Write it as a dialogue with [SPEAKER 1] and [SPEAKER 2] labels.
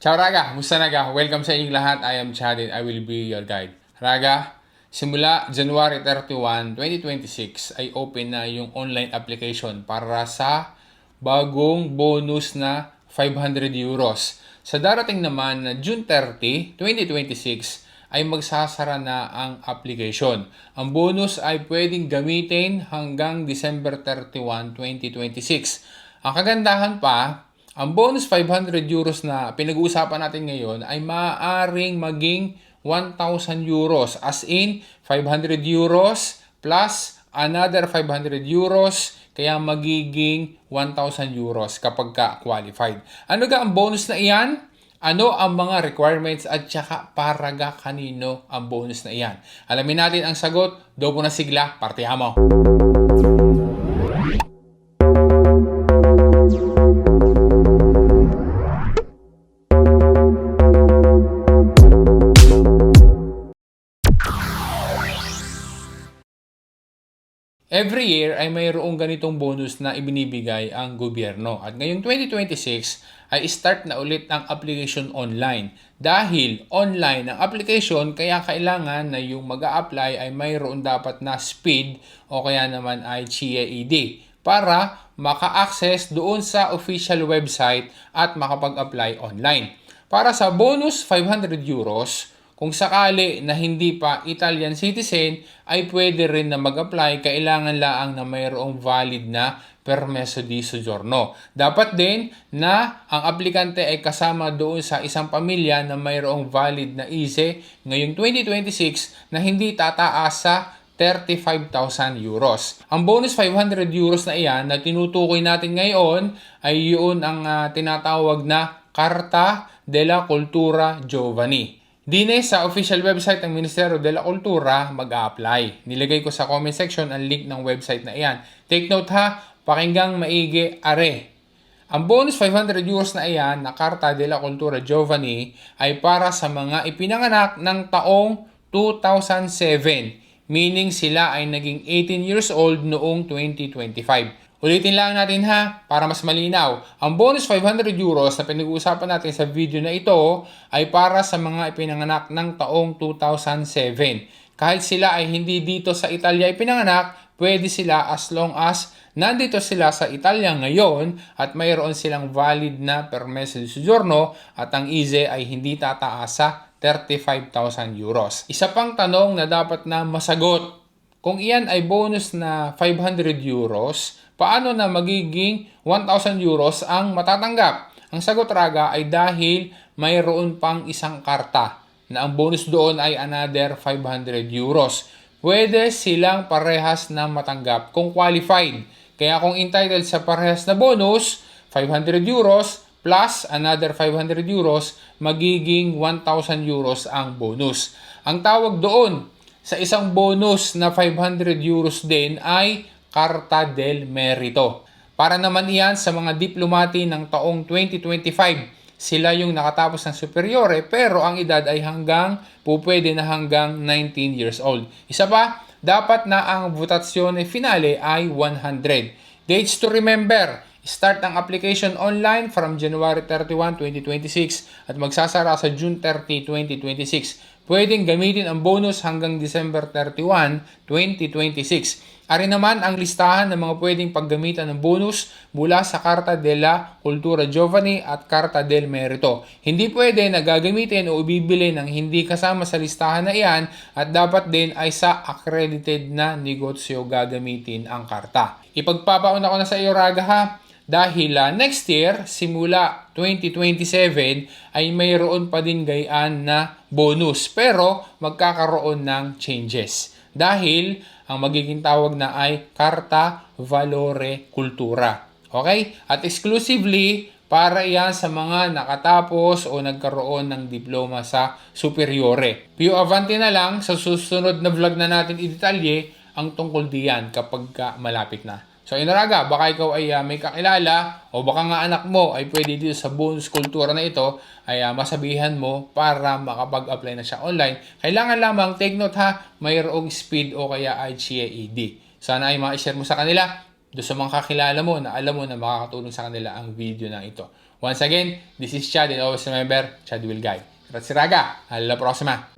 [SPEAKER 1] Ciao Raga! Musta naga? Welcome sa inyong lahat. I am Chad and I will be your guide. Raga, simula January 31, 2026 ay open na yung online application para sa bagong bonus na 500 euros. Sa darating naman na June 30, 2026 ay magsasara na ang application. Ang bonus ay pwedeng gamitin hanggang December 31, 2026. Ang kagandahan pa, ang bonus 500 euros na pinag-uusapan natin ngayon ay maaaring maging 1,000 euros. As in, 500 euros plus another 500 euros. Kaya magiging 1,000 euros kapag ka-qualified. Ano ga ang bonus na iyan? Ano ang mga requirements at saka para ga kanino ang bonus na iyan? Alamin natin ang sagot. Dobo na sigla, partihan mo! Every year ay mayroong ganitong bonus na ibinibigay ang gobyerno. At ngayong 2026 ay start na ulit ang application online. Dahil online ang application, kaya kailangan na yung mag-a-apply ay mayroon dapat na speed o kaya naman ay CAED para maka-access doon sa official website at makapag-apply online. Para sa bonus 500 euros, kung sakali na hindi pa Italian citizen, ay pwede rin na mag-apply. Kailangan lang na mayroong valid na permesso di soggiorno. Dapat din na ang aplikante ay kasama doon sa isang pamilya na mayroong valid na ISE ngayong 2026 na hindi tataas sa 35,000 euros. Ang bonus 500 euros na iyan na tinutukoy natin ngayon ay yun ang tinatawag na Carta della Cultura Giovani. Dine sa official website ng Ministerio de la Cultura mag-a-apply. Nilagay ko sa comment section ang link ng website na iyan. Take note ha, pakinggang maigi are. Ang bonus 500 euros na iyan na Carta della Cultura Giovani ay para sa mga ipinanganak ng taong 2007. Meaning sila ay naging 18 years old noong 2025. Ulitin lang natin ha, para mas malinaw. Ang bonus 500 euros na pinag-uusapan natin sa video na ito ay para sa mga ipinanganak ng taong 2007. Kahit sila ay hindi dito sa Italia ipinanganak, pwede sila as long as nandito sila sa Italia ngayon at mayroon silang valid na permesso di soggiorno at ang ISE ay hindi tataas sa 35,000 euros. Isa pang tanong na dapat na masagot. Kung iyan ay bonus na 500 euros, paano na magiging 1,000 euros ang matatanggap? Ang sagot Raga ay dahil mayroon pang isang karta na ang bonus doon ay another 500 euros. Pwede silang parehas na matanggap kung qualified. Kaya kung entitled sa parehas na bonus, 500 euros plus another 500 euros, magiging 1,000 euros ang bonus. Ang tawag doon sa isang bonus na 500 euros din ay Carta del Merito. Para naman iyan sa mga diplomati ng taong 2025. Sila yung nakatapos ng superiore pero ang edad ay pwede na hanggang 19 years old. Isa pa, dapat na ang votazione finale ay 100. Dates to remember. Start ang application online from January 31, 2026 at magsasara sa June 30, 2026. Pwedeng gamitin ang bonus hanggang December 31, 2026. Ari naman ang listahan ng mga pwedeng paggamitan ng bonus mula sa Carta della Cultura Giovani at Carta del Merito. Hindi pwede na gagamitin o ibibili ng hindi kasama sa listahan na iyan at dapat din ay sa accredited na negosyo gagamitin ang karta. Ipagpapauna ko na sa iyo Raga ha. Dahil next year, simula 2027, ay mayroon pa din gayaan na bonus. Pero magkakaroon ng changes. Dahil ang magiging tawag na ay Carta Valore Cultura. Okay? At exclusively, para yan sa mga nakatapos o nagkaroon ng diploma sa superiore. Più avanti na lang, sa susunod na vlog na natin i-detalye ang tungkol diyan kapag malapit na. So Raga, baka ikaw ay may kakilala o baka nga anak mo ay pwede dito sa bonus kultura na ito ay masabihan mo para makapag-apply na siya online. Kailangan lamang take note ha, mayroong speed o kaya ICAED. Sana ay ma-share mo sa kanila doon sa mga kakilala mo na alam mo na makakatulong sa kanila ang video na ito. Once again, this is Chad and always remember, Chad will guide. Grazie raga, alla prossima!